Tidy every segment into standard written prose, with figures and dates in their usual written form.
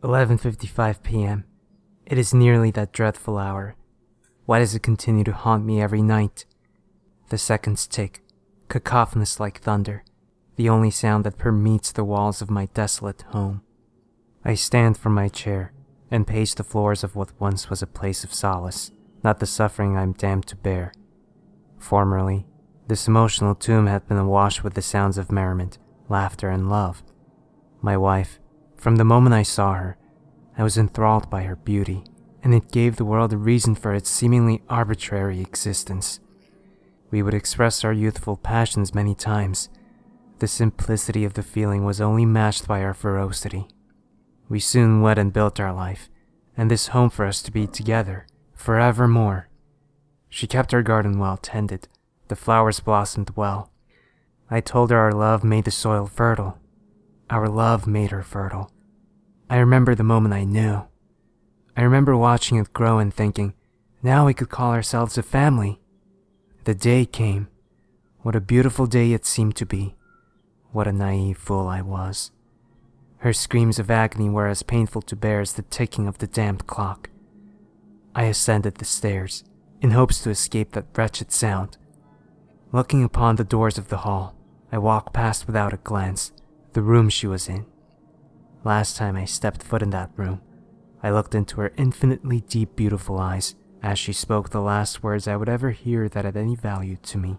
11:55 p.m. It is nearly that dreadful hour. Why does it continue to haunt me every night? The seconds tick, cacophonous like thunder, the only sound that permeates the walls of my desolate home. I stand from my chair and pace the floors of what once was a place of solace, not the suffering I'm damned to bear. Formerly, this emotional tomb had been awash with the sounds of merriment, laughter, and love. My wife, from the moment I saw her, I was enthralled by her beauty, and it gave the world a reason for its seemingly arbitrary existence. We would express our youthful passions many times. The simplicity of the feeling was only matched by our ferocity. We soon wed and built our life, and this home for us to be together, forevermore. She kept our garden well tended. The flowers blossomed well. I told her our love made the soil fertile. Our love made her fertile. I remember the moment I knew. I remember watching it grow and thinking, now we could call ourselves a family. The day came. What a beautiful day it seemed to be. What a naive fool I was. Her screams of agony were as painful to bear as the ticking of the damned clock. I ascended the stairs, in hopes to escape that wretched sound. Looking upon the doors of the hall, I walked past without a glance the room she was in. Last time I stepped foot in that room, I looked into her infinitely deep, beautiful eyes as she spoke the last words I would ever hear that had any value to me.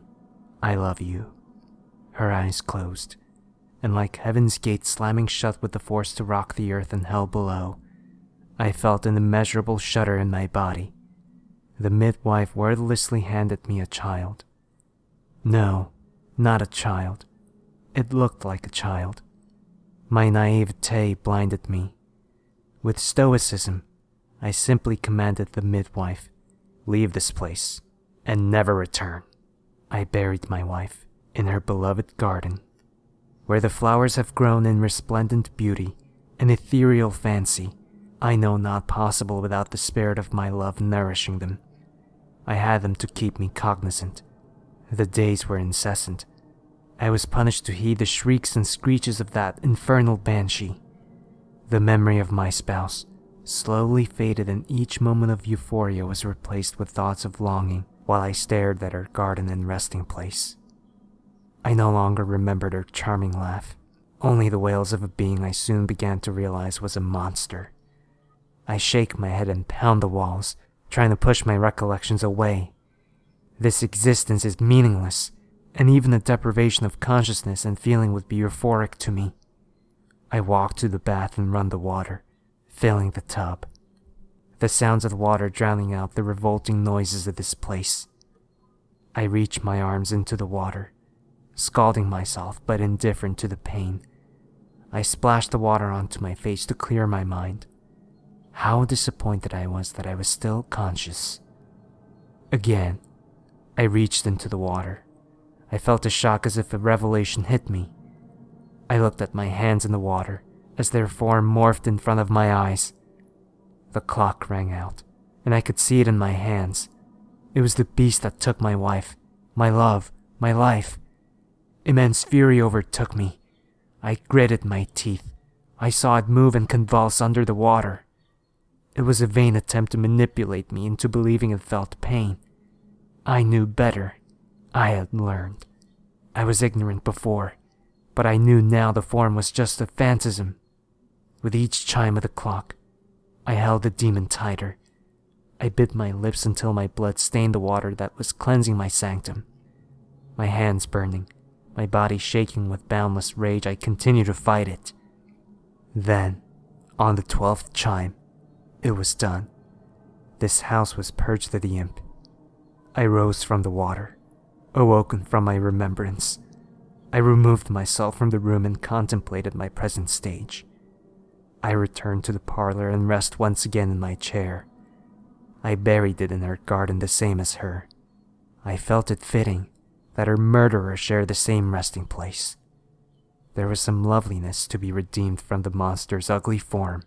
I love you. Her eyes closed, and like heaven's gate slamming shut with the force to rock the earth and hell below, I felt an immeasurable shudder in my body. The midwife wordlessly handed me a child. No, not a child. It looked like a child. My naivete blinded me. With stoicism, I simply commanded the midwife, leave this place and never return. I buried my wife in her beloved garden, where the flowers have grown in resplendent beauty and ethereal fancy, I know not possible without the spirit of my love nourishing them. I had them to keep me cognizant. The days were incessant. I was punished to heed the shrieks and screeches of that infernal banshee. The memory of my spouse slowly faded, and each moment of euphoria was replaced with thoughts of longing while I stared at her garden and resting place. I no longer remembered her charming laugh, only the wails of a being I soon began to realize was a monster. I shake my head and pound the walls, trying to push my recollections away. This existence is meaningless, and even the deprivation of consciousness and feeling would be euphoric to me. I walk to the bath and run the water, filling the tub. The sounds of the water drowning out the revolting noises of this place. I reach my arms into the water, scalding myself but indifferent to the pain. I splash the water onto my face to clear my mind. How disappointed I was that I was still conscious. Again, I reached into the water. I felt a shock as if a revelation hit me. I looked at my hands in the water as their form morphed in front of my eyes. The clock rang out, and I could see it in my hands. It was the beast that took my wife, my love, my life. Immense fury overtook me. I gritted my teeth. I saw it move and convulse under the water. It was a vain attempt to manipulate me into believing it felt pain. I knew better. I had learned. I was ignorant before, but I knew now the form was just a phantasm. With each chime of the clock, I held the demon tighter. I bit my lips until my blood stained the water that was cleansing my sanctum. My hands burning, my body shaking with boundless rage, I continued to fight it. Then, on the 12th chime, it was done. This house was purged of the imp. I rose from the water, awoken from my remembrance. I removed myself from the room and contemplated my present stage. I returned to the parlor and rest once again in my chair. I buried it in her garden the same as her. I felt it fitting that her murderer shared the same resting place. There was some loveliness to be redeemed from the monster's ugly form.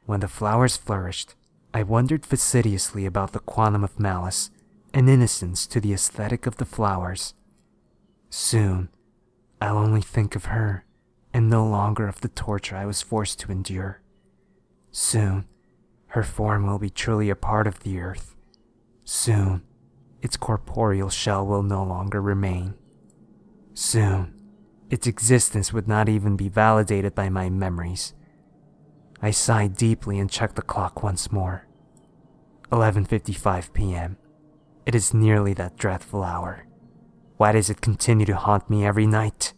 When the flowers flourished, I wondered fastidiously about the quantum of malice and innocence to the aesthetic of the flowers. Soon, I'll only think of her, and no longer of the torture I was forced to endure. Soon, her form will be truly a part of the earth. Soon, its corporeal shell will no longer remain. Soon, its existence would not even be validated by my memories. I sighed deeply and checked the clock once more. 11:55 p.m. It is nearly that dreadful hour. Why does it continue to haunt me every night?